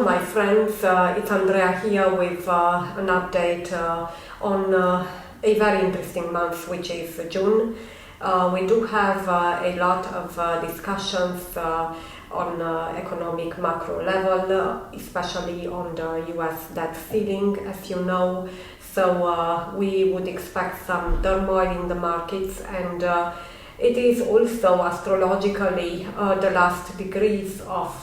My friends, it's Andrea here with an update on a very interesting month, which is June. We do have a lot of discussions on economic macro level, especially on the US debt ceiling, as you know. So we would expect some turmoil in the markets, and it is also astrologically the last degrees of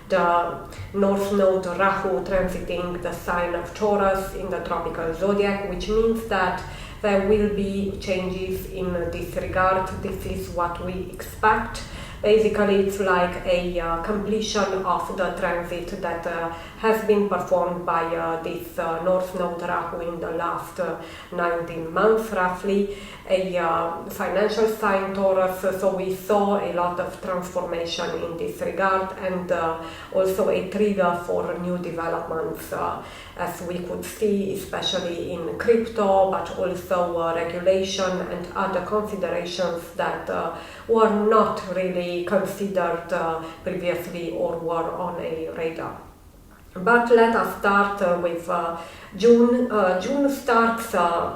the North Node Rahu transiting the sign of Taurus in the tropical zodiac, which means that there will be changes in this regard. This is what we expect. Basically, it's like a completion of the transit that has been performed by this North Node Rahu in the last 19 months, roughly, a financial sign Taurus. So we saw a lot of transformation in this regard, and also a trigger for new developments, as we could see, especially in crypto, but also regulation and other considerations that were not really considered previously or were on a radar. But let us start with June. June starts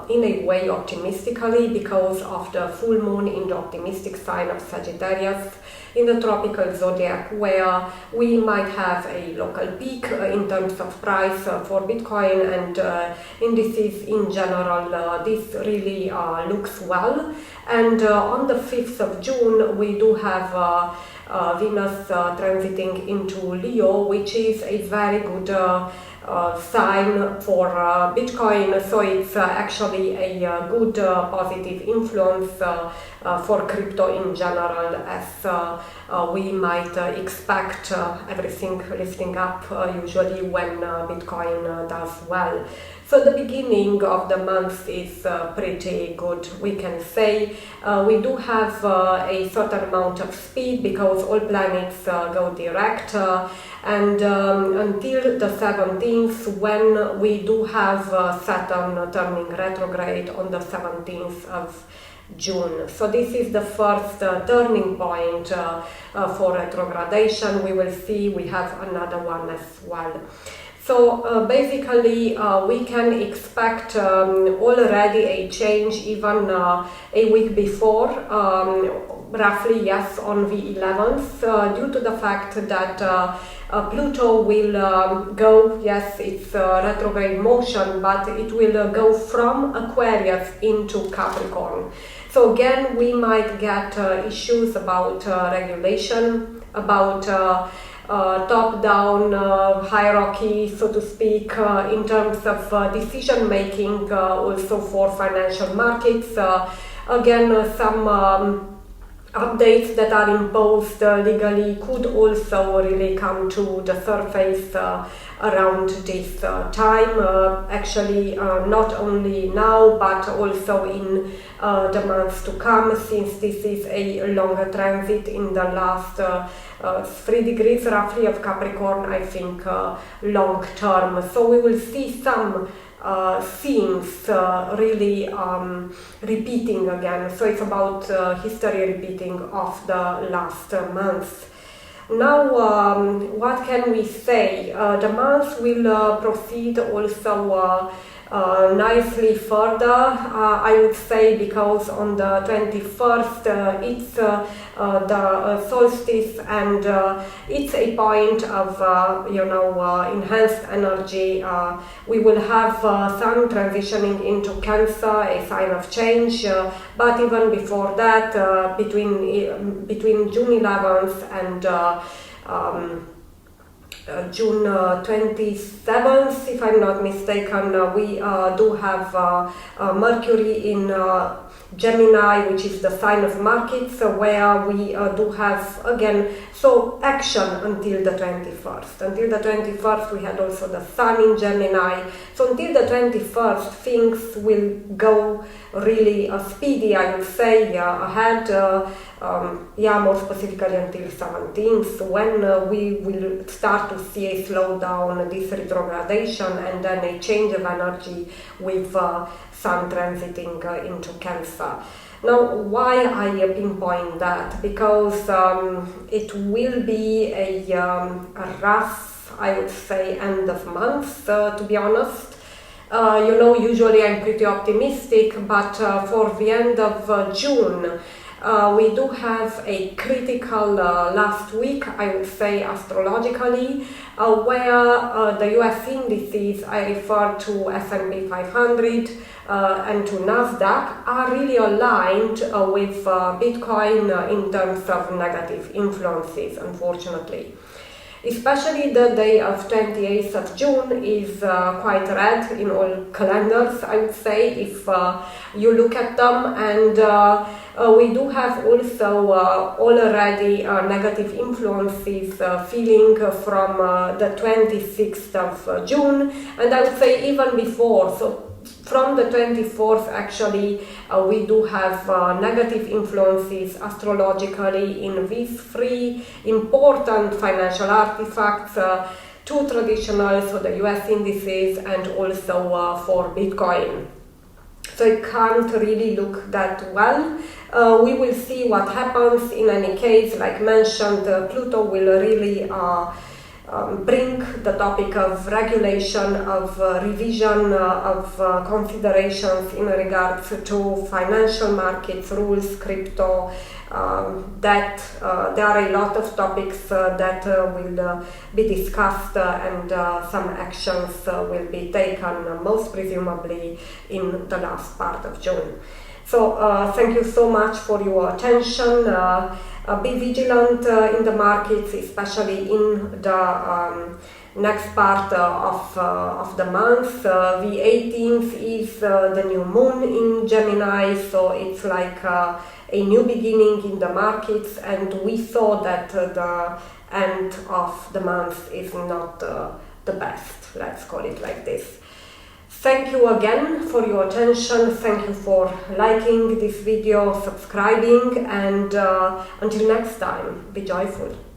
in a way optimistically because of the full moon in the optimistic sign of Sagittarius in the tropical zodiac, where we might have a local peak in terms of price for Bitcoin, and indices in general. This really looks well. And on the 5th of June, we do have Venus transiting into Leo, which is a very good sign for Bitcoin. So it's actually a good positive influence for crypto in general, as we might expect everything lifting up usually when Bitcoin does well. So the beginning of the month is pretty good, we can say. We do have a certain amount of speed because all planets go direct, and until the 17th, when we do have Saturn turning retrograde on the 17th of June. So this is the first turning point for retrogradation. We will see we have another one as well. So basically we can expect already a change even a week before, roughly, yes, on the 11th, due to the fact that Pluto will go, yes, it's retrograde motion, but it will go from Aquarius into Capricorn. So again, we might get issues about regulation, about top-down hierarchy, so to speak, in terms of decision-making, also for financial markets. Again, some updates that are imposed legally could also really come to the surface around this time. Actually, not only now, but also in the months to come, since this is a longer transit in the last 3 degrees roughly of Capricorn, I think long term. So we will see some themes really repeating again. So it's about history repeating of the last month. Now, what can we say? The month will proceed also nicely further, I would say, because on the 21st it's the solstice, and it's a point of enhanced energy. We will have Sun transitioning into Cancer, a sign of change, but even before that, between June 11th and June 27th, if I'm not mistaken, we do have Mercury in Gemini, which is the sign of markets, where we do have again action until the 21st. Until the 21st we had also the Sun in Gemini. So until the 21st things will go really speedy, I would say, ahead. More specifically until 17th, when we will start to see a slowdown, this retrogradation, and then a change of energy with Sun transiting into Cancer. Now, why I pinpoint that? Because it will be a rough I would say end of month, to be honest. Usually I'm pretty optimistic, but for the end of June, we do have a critical last week, I would say astrologically, where the US indices, I refer to S&P 500 and to Nasdaq, are really aligned with Bitcoin in terms of negative influences, unfortunately. Especially the day of 28th of June is quite red in all calendars, I would say, if you look at them. And we do have also already negative influences feeling from the 26th of June, and I would say even before. So from the 24th, actually, we do have negative influences astrologically in these three important financial artifacts, two traditional, so the US indices, and also for Bitcoin. So it can't really look that well. We will see what happens. In any case, like mentioned, Pluto will really bring the topic of regulation, of revision, of considerations in regards to financial markets, rules, crypto, debt. There are a lot of topics that will be discussed and some actions will be taken, most presumably in the last part of June. So thank you so much for your attention. Be vigilant in the markets, especially in the next part of the month. The 18th is the new moon in Gemini, so it's like a new beginning in the markets, and we saw that the end of the month is not the best, let's call it like this. Thank you again for your attention. Thank you for liking this video, subscribing, and until next time, be joyful.